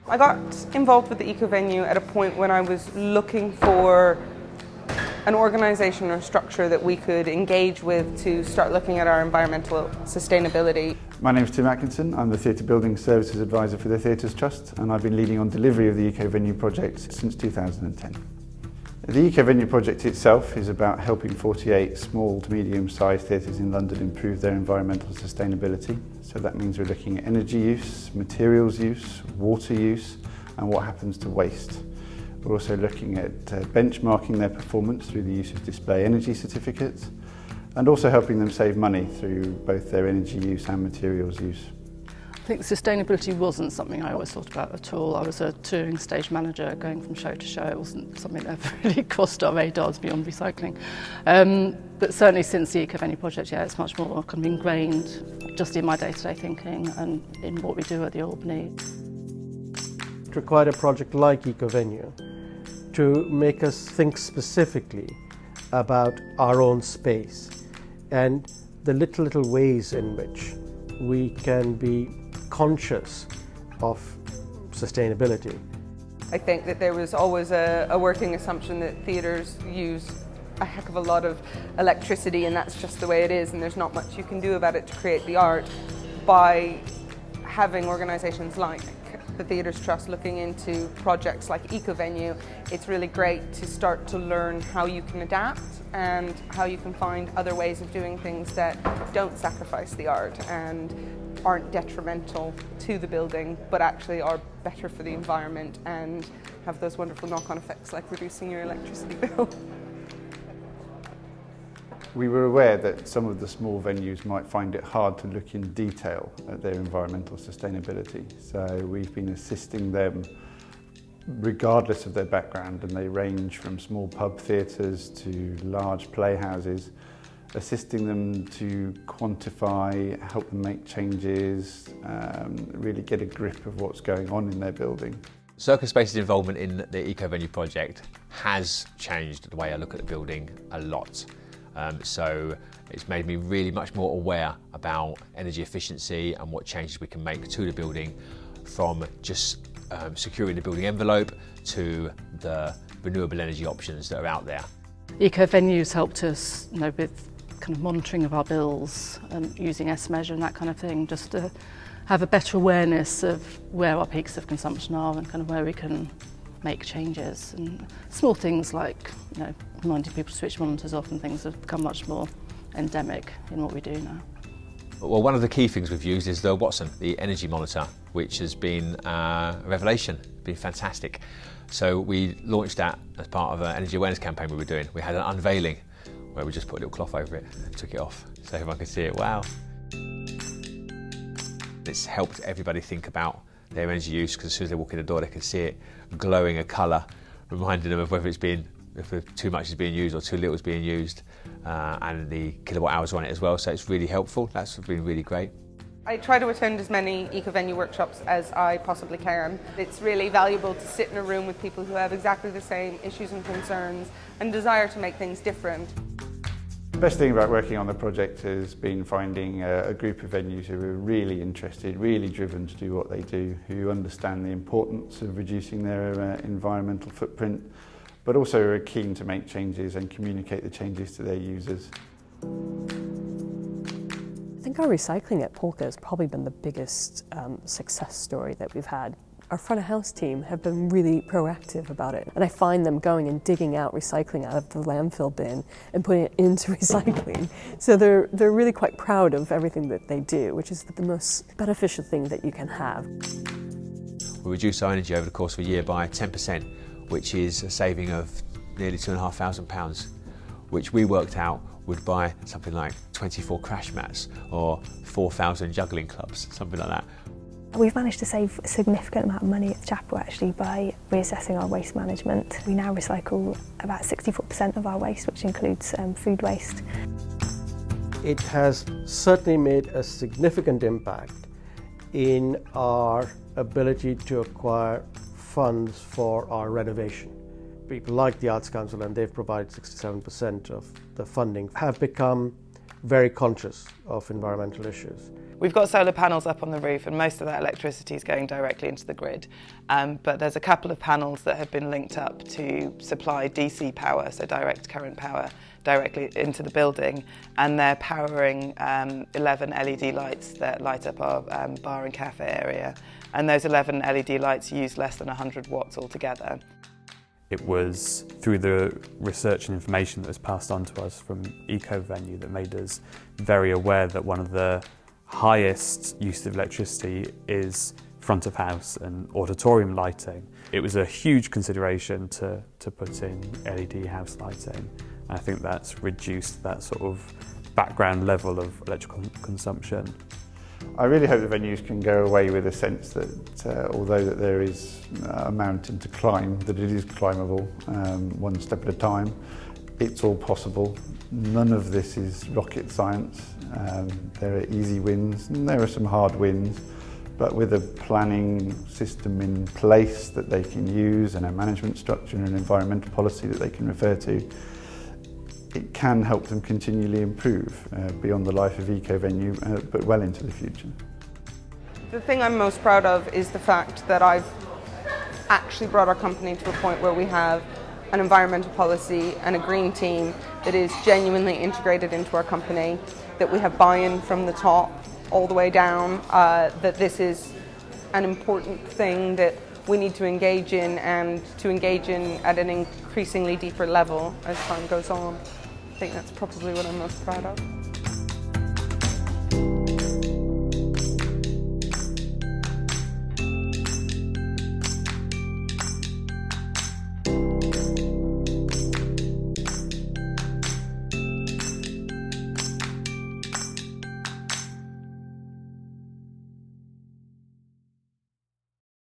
I got involved with the Ecovenue at a point when I was looking for an organisation or structure that we could engage with to start looking at our environmental sustainability. My name is Tim Atkinson. I'm the Theatre Building Services Advisor for the Theatres Trust, and I've been leading on delivery of the Ecovenue project since 2010. The Ecovenue project itself is about helping 48 small to medium-sized theatres in London improve their environmental sustainability. So that means we're looking at energy use, materials use, water use, and what happens to waste. We're also looking at benchmarking their performance through the use of display energy certificates, and also helping them save money through both their energy use and materials use. I think sustainability wasn't something I always thought about at all. I was a touring stage manager going from show to show. It wasn't something that ever really crossed our radars beyond recycling. But certainly since the Ecovenue project, yeah, it's much more kind of ingrained just in my day-to-day thinking and in what we do at the Albany. It required a project like Ecovenue to make us think specifically about our own space and the little ways in which we can be conscious of sustainability. I think that there was always a working assumption that theatres use a heck of a lot of electricity, and that's just the way it is, and there's not much you can do about it to create the art. By having organisations like the Theatres Trust looking into projects like Ecovenue, it's really great to start to learn how you can adapt and how you can find other ways of doing things that don't sacrifice the art and aren't detrimental to the building, but actually are better for the environment and have those wonderful knock-on effects like reducing your electricity bill. We were aware that some of the small venues might find it hard to look in detail at their environmental sustainability. So we've been assisting them regardless of their background, and they range from small pub theatres to large playhouses, assisting them to quantify, help them make changes, really get a grip of what's going on in their building. Circus Space's involvement in the Ecovenue project has changed the way I look at the building a lot. So it's made me really much more aware about energy efficiency and what changes we can make to the building, from just securing the building envelope to the renewable energy options that are out there. Ecovenue's helped us, with kind of monitoring of our bills and using S-Measure and that kind of thing, just to have a better awareness of where our peaks of consumption are and kind of where we can make changes. And small things like, reminding people to switch monitors off and things have become much more endemic in what we do now. Well, one of the key things we've used is the Watson, the energy monitor, which has been a revelation, been fantastic. So we launched that as part of an energy awareness campaign we were doing. We had an unveiling where we just put a little cloth over it and took it off so everyone could see it. Wow. It's helped everybody think about their energy use, because as soon as they walk in the door they can see it glowing a colour, reminding them of whether if too much is being used or too little is being used, and the kilowatt hours on it as well, so it's really helpful. That's been really great. I try to attend as many Ecovenue workshops as I possibly can. It's really valuable to sit in a room with people who have exactly the same issues and concerns and desire to make things different. The best thing about working on the project has been finding a group of venues who are really interested, really driven to do what they do, who understand the importance of reducing their environmental footprint, but also are keen to make changes and communicate the changes to their users. I think our recycling at Polka has probably been the biggest success story that we've had. Our front of house team have been really proactive about it, and I find them going and digging out recycling out of the landfill bin and putting it into recycling. So they're really quite proud of everything that they do, which is the most beneficial thing that you can have. We reduced our energy over the course of a year by 10%, which is a saving of nearly £2,500, which we worked out would buy something like 24 crash mats or 4,000 juggling clubs, something like that. We've managed to save a significant amount of money at the chapel actually by reassessing our waste management. We now recycle about 64% of our waste, which includes food waste. It has certainly made a significant impact in our ability to acquire funds for our renovation. People like the Arts Council, and they've provided 67% of the funding, have become very conscious of environmental issues. We've got solar panels up on the roof and most of that electricity is going directly into the grid. But there's a couple of panels that have been linked up to supply DC power, so direct current power, directly into the building, and they're powering 11 LED lights that light up our bar and cafe area. And those 11 LED lights use less than 100 watts altogether. It was through the research and information that was passed on to us from Ecovenue that made us very aware that one of the highest use of electricity is front of house and auditorium lighting. It was a huge consideration to put in LED house lighting. I think that's reduced that sort of background level of electrical consumption. I really hope the venues can go away with a sense that although that there is a mountain to climb, that it is climbable one step at a time. It's all possible. None of this is rocket science. There are easy wins and there are some hard wins, but with a planning system in place that they can use and a management structure and an environmental policy that they can refer to, it can help them continually improve beyond the life of Ecovenue, but well into the future. The thing I'm most proud of is the fact that I've actually brought our company to a point where we have an environmental policy and a green team that is genuinely integrated into our company, that we have buy-in from the top all the way down, that this is an important thing that we need to engage in, and to engage in at an increasingly deeper level as time goes on. I think that's probably what I'm most proud of.